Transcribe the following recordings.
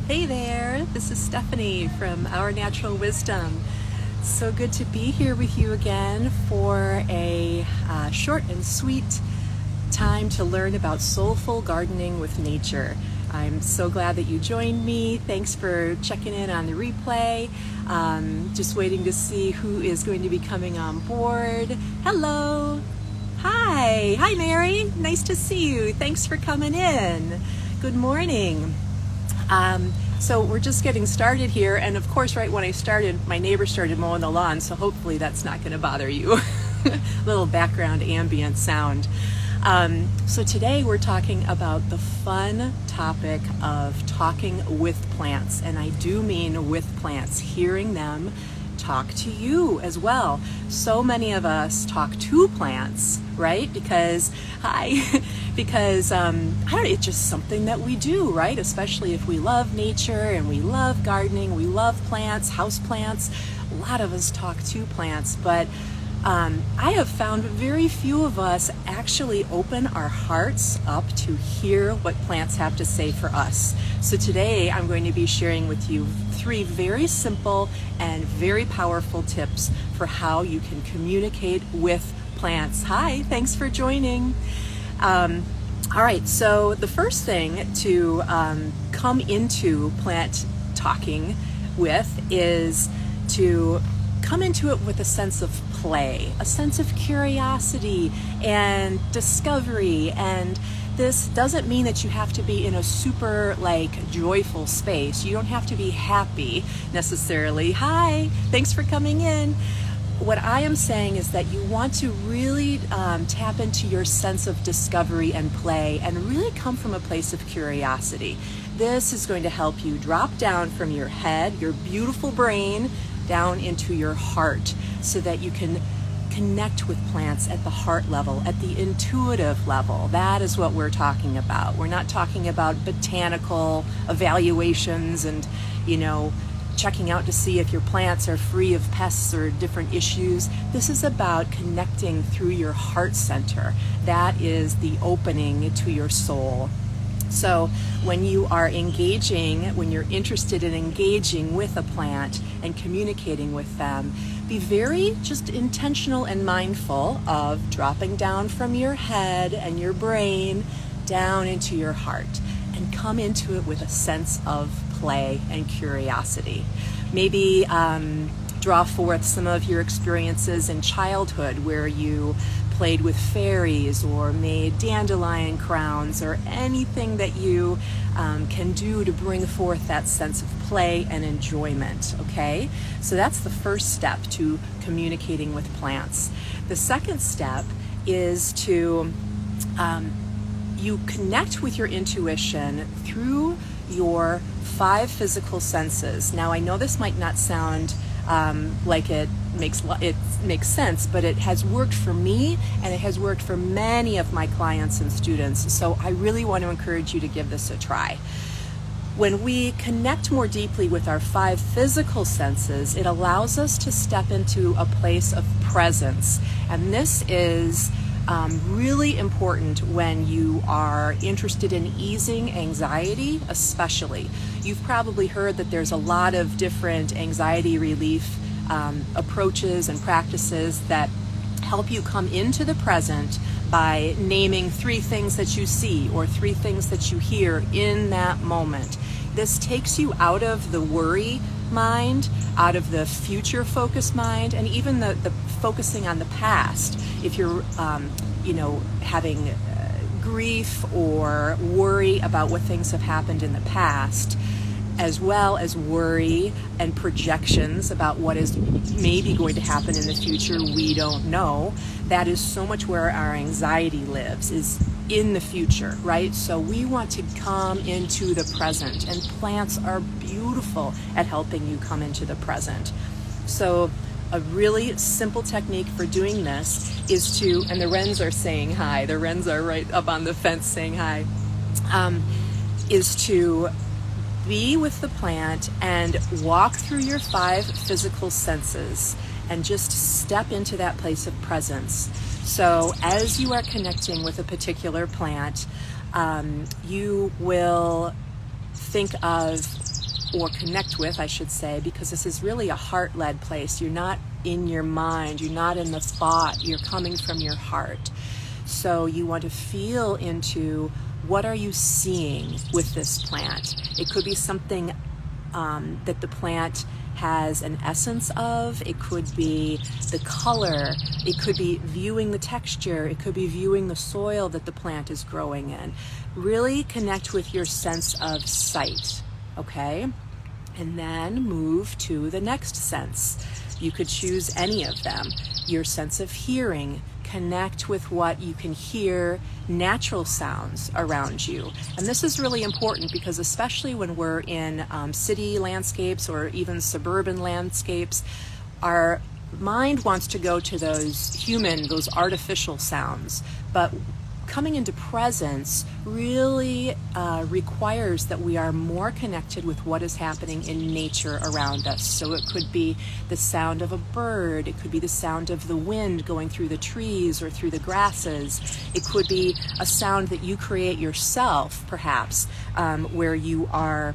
Hey there, this is Stephanie from Our Natural Wisdom. So good to be here with you again for a short and sweet time to learn about soulful gardening with nature. I'm so glad that you joined me. Thanks for checking in on the replay. Just waiting to see who is going to be coming on board. Hello. Hi, Mary. Nice to see you. Thanks for coming in. Good morning. So we're just getting started here, and of course right when I started, my neighbor started mowing the lawn, so hopefully that's not going to bother you. Little background ambient sound. So today we're talking about the fun topic of talking with plants, and I do mean with plants, hearing them talk to you as well. So many of us talk to plants, right? Because it's just something that we do, right? Especially if we love nature and we love gardening, we love plants, house plants. A lot of us talk to plants, but I have found very few of us actually open our hearts up to hear what plants have to say for us. So today I'm going to be sharing with you 3 very simple and very powerful tips for how you can communicate with plants. Hi, thanks for joining. All right, so the first thing to come into plant talking with is to come into it with a sense of play, a sense of curiosity and discovery. And this doesn't mean that you have to be in a super joyful space. You don't have to be happy necessarily. Hi, thanks for coming in. What I am saying is that you want to really tap into your sense of discovery and play and really come from a place of curiosity. This is going to help you drop down from your head, your beautiful brain, down into your heart so that you can connect with plants at the heart level, at the intuitive level. That is what we're talking about. We're not talking about botanical evaluations and, checking out to see if your plants are free of pests or different issues. This is about connecting through your heart center. That is the opening to your soul. So when you are when you're interested in engaging with a plant and communicating with them, be very just intentional and mindful of dropping down from your head and your brain down into your heart and come into it with a sense of play and curiosity. Maybe draw forth some of your experiences in childhood where you played with fairies or made dandelion crowns or anything that you can do to bring forth that sense of play and enjoyment, okay? So that's the first step to communicating with plants. The second step is to you connect with your intuition through your 5 physical senses. Now I know this might not sound like it makes sense, but it has worked for me and it has worked for many of my clients and students. So I really want to encourage you to give this a try. When we connect more deeply with our 5 physical senses, it allows us to step into a place of presence. And this is really important when you are interested in easing anxiety, especially. You've probably heard that there's a lot of different anxiety relief approaches and practices that help you come into the present by naming 3 things that you see or 3 things that you hear in that moment. This takes you out of the worry mind, out of the future focused mind, and even the focusing on the past. If you're having grief or worry about what things have happened in the past, as well as worry and projections about what is maybe going to happen in the future, we don't know. That is so much where our anxiety lives, is in the future, right? So we want to come into the present, and plants are beautiful at helping you come into the present. So a really simple technique for doing this is to, and the wrens are saying hi, the wrens are right up on the fence saying hi, is to be with the plant and walk through your 5 physical senses and just step into that place of presence. So as you are connecting with a particular plant, you will think of or connect with, I should say, because this is really a heart-led place. You're not in your mind, you're not in the thought, you're coming from your heart. So you want to feel into, what are you seeing with this plant? It could be something that the plant has an essence of. It could be the color. It could be viewing the texture. It could be viewing the soil that the plant is growing in. Really connect with your sense of sight, okay? And then move to the next sense. You could choose any of them. Your sense of hearing. Connect with what you can hear, natural sounds around you. And this is really important because especially when we're in city landscapes or even suburban landscapes, our mind wants to go to those artificial sounds. But coming into presence really requires that we are more connected with what is happening in nature around us. So it could be the sound of a bird, it could be the sound of the wind going through the trees or through the grasses. It could be a sound that you create yourself, perhaps, where you are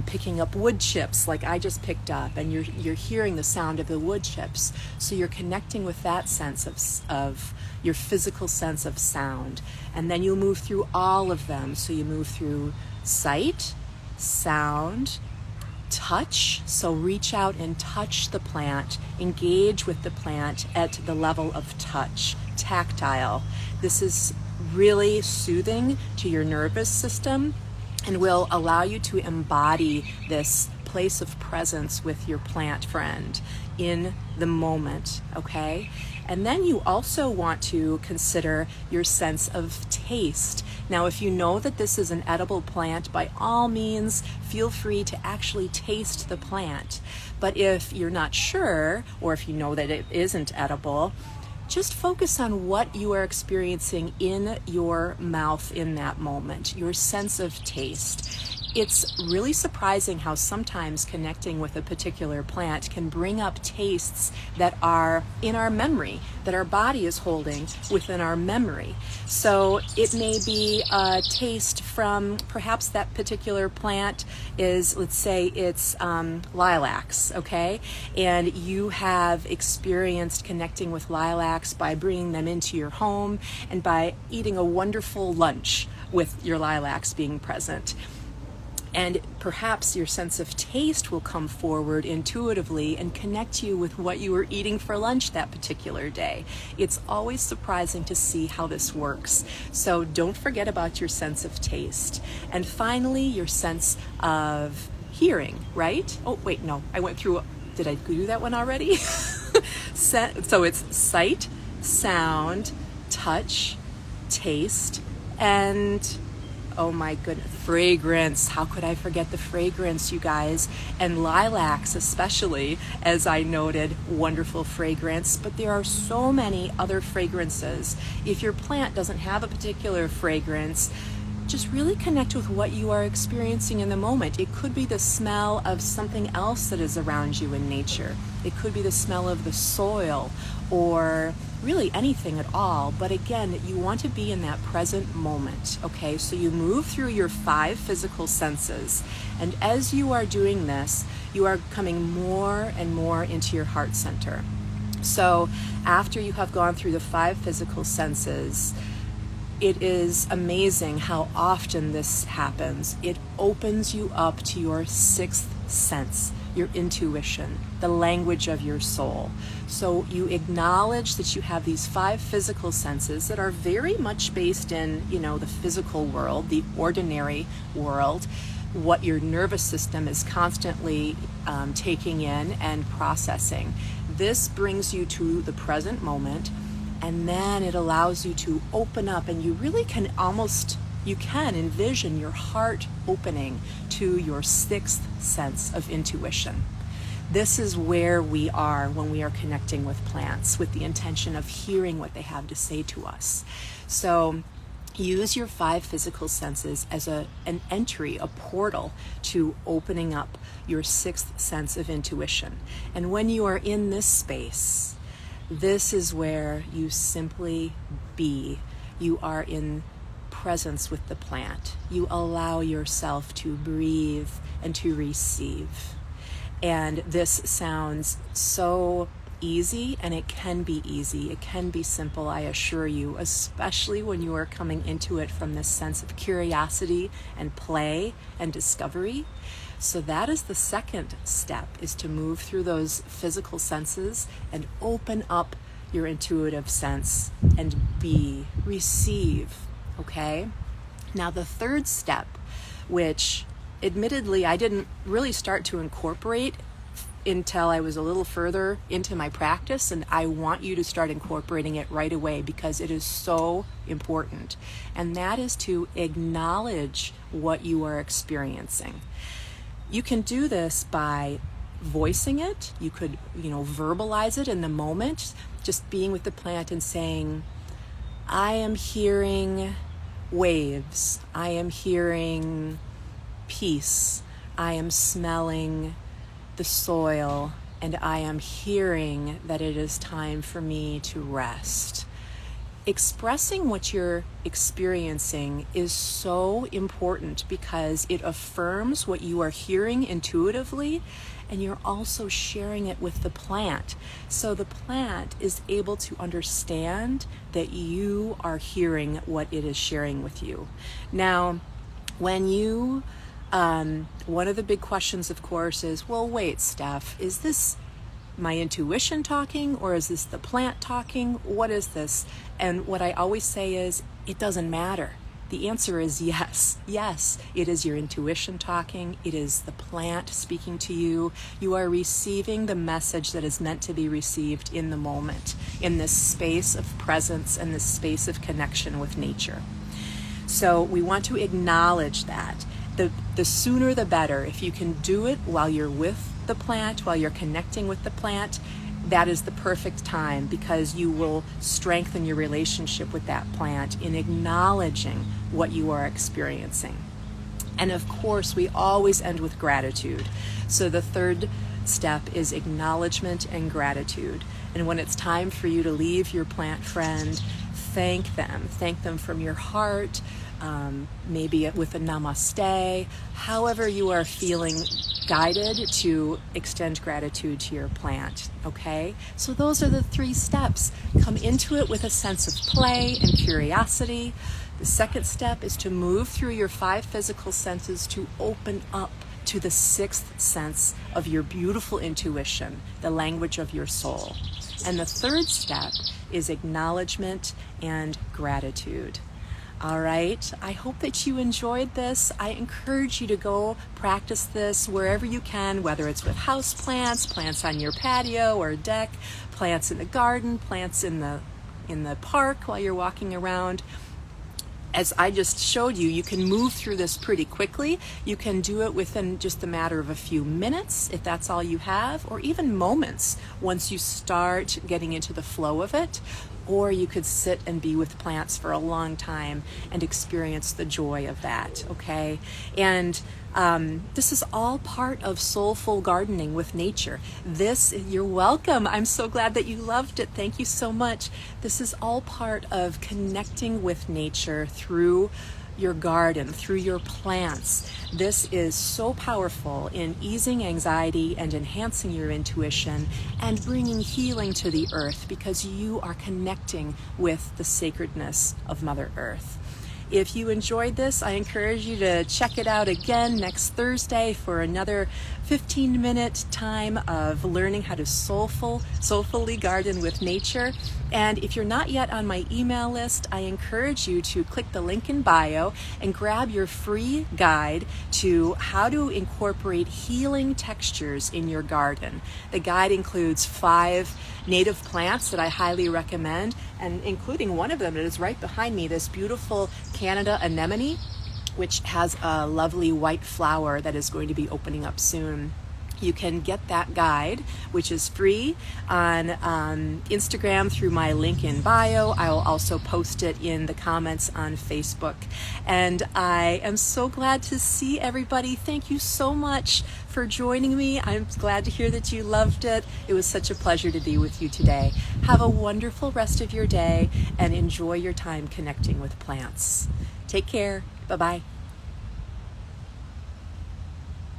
picking up wood chips like I just picked up, and you're hearing the sound of the wood chips. So you're connecting with that sense of your physical sense of sound. And then you'll move through all of them. So you move through sight, sound, touch. So reach out and touch the plant, engage with the plant at the level of touch, tactile. This is really soothing to your nervous system and will allow you to embody this place of presence with your plant friend in the moment, okay? And then you also want to consider your sense of taste. Now, if you know that this is an edible plant, by all means, feel free to actually taste the plant. But if you're not sure, or if you know that it isn't edible, just focus on what you are experiencing in your mouth in that moment, your sense of taste. It's really surprising how sometimes connecting with a particular plant can bring up tastes that are in our memory, that our body is holding within our memory. So it may be a taste from perhaps that particular plant is, let's say it's lilacs, okay? And you have experienced connecting with lilacs by bringing them into your home and by eating a wonderful lunch with your lilacs being present. And perhaps your sense of taste will come forward intuitively and connect you with what you were eating for lunch that particular day. It's always surprising to see how this works. So don't forget about your sense of taste. And finally, your sense of hearing, right? Oh, wait, no, I went through, did I do that one already? So it's sight, sound, touch, taste, and oh my goodness, fragrance. How could I forget the fragrance, you guys? And lilacs especially, as I noted, wonderful fragrance, but there are so many other fragrances. If your plant doesn't have a particular fragrance, just really connect with what you are experiencing in the moment. It could be the smell of something else that is around you in nature. It could be the smell of the soil or really anything at all. But again, you want to be in that present moment, okay? So you move through your 5 physical senses. And as you are doing this, you are coming more and more into your heart center. So after you have gone through the 5 physical senses, it is amazing how often this happens. It opens you up to your 6th sense, your intuition, the language of your soul. So you acknowledge that you have these 5 physical senses that are very much based in, the physical world, the ordinary world, what your nervous system is constantly taking in and processing. This brings you to the present moment. And then it allows you to open up, and you really can envision your heart opening to your 6th sense of intuition. This is where we are when we are connecting with plants, with the intention of hearing what they have to say to us. So use your 5 physical senses as an entry, a portal to opening up your 6th sense of intuition. And when you are in this space, this is where you simply be. You are in presence with the plant. You allow yourself to breathe and to receive. And this sounds so easy, and it can be easy. It can be simple, I assure you, especially when you are coming into it from this sense of curiosity and play and discovery. So that is the second step, is to move through those physical senses and open up your intuitive sense and receive, okay? Now the third step, which admittedly I didn't really start to incorporate until I was a little further into my practice, and I want you to start incorporating it right away because it is so important, and that is to acknowledge what you are experiencing. You can do this by voicing it. You could, verbalize it in the moment, just being with the plant and saying, I am hearing waves. I am hearing peace. I am smelling the soil, and I am hearing that it is time for me to rest. Expressing what you're experiencing is so important because it affirms what you are hearing intuitively, and you're also sharing it with the plant. So the plant is able to understand that you are hearing what it is sharing with you. Now, when you one of the big questions, of course, is, well, wait, Steph, is this my intuition talking, or is this the plant talking? What is this? And what I always say is, it doesn't matter. The answer is yes. Yes, it is your intuition talking. It is the plant speaking to you. You are receiving the message that is meant to be received in the moment, in this space of presence and this space of connection with nature. So we want to acknowledge that. The sooner the better. If you can do it while you're with the plant, while you're connecting with the plant, that is the perfect time, because you will strengthen your relationship with that plant in acknowledging what you are experiencing. And of course, we always end with gratitude. So the third step is acknowledgement and gratitude. And when it's time for you to leave your plant friend, thank them. Thank them from your heart, maybe with a namaste, however you are feeling guided to extend gratitude to your plant, okay? So those are the three steps. Come into it with a sense of play and curiosity. The second step is to move through your 5 physical senses to open up to the 6th sense of your beautiful intuition, the language of your soul. And the third step is acknowledgement and gratitude. All right, I hope that you enjoyed this. I encourage you to go practice this wherever you can, whether it's with house plants, plants on your patio or deck, plants in the garden, plants in the park while you're walking around. As I just showed you, you can move through this pretty quickly. You can do it within just a matter of a few minutes, if that's all you have, or even moments once you start getting into the flow of it. Or you could sit and be with plants for a long time and experience the joy of that, okay? And this is all part of soulful gardening with nature. You're welcome. I'm so glad that you loved it. Thank you so much. This is all part of connecting with nature through your garden, through your plants. This is so powerful in easing anxiety and enhancing your intuition and bringing healing to the earth, because you are connecting with the sacredness of Mother Earth. If you enjoyed this, I encourage you to check it out again next Thursday for another 15-minute time of learning how to soulfully garden with nature. And if you're not yet on my email list, I encourage you to click the link in bio and grab your free guide to how to incorporate healing textures in your garden. The guide includes 5 native plants that I highly recommend, and including one of them that is right behind me, this beautiful Canada anemone, which has a lovely white flower that is going to be opening up soon. You can get that guide, which is free, on Instagram through my link in bio. I will also post it in the comments on Facebook. And I am so glad to see everybody. Thank you so much for joining me. I'm glad to hear that you loved it. It was such a pleasure to be with you today. Have a wonderful rest of your day and enjoy your time connecting with plants. Take care. Bye-bye.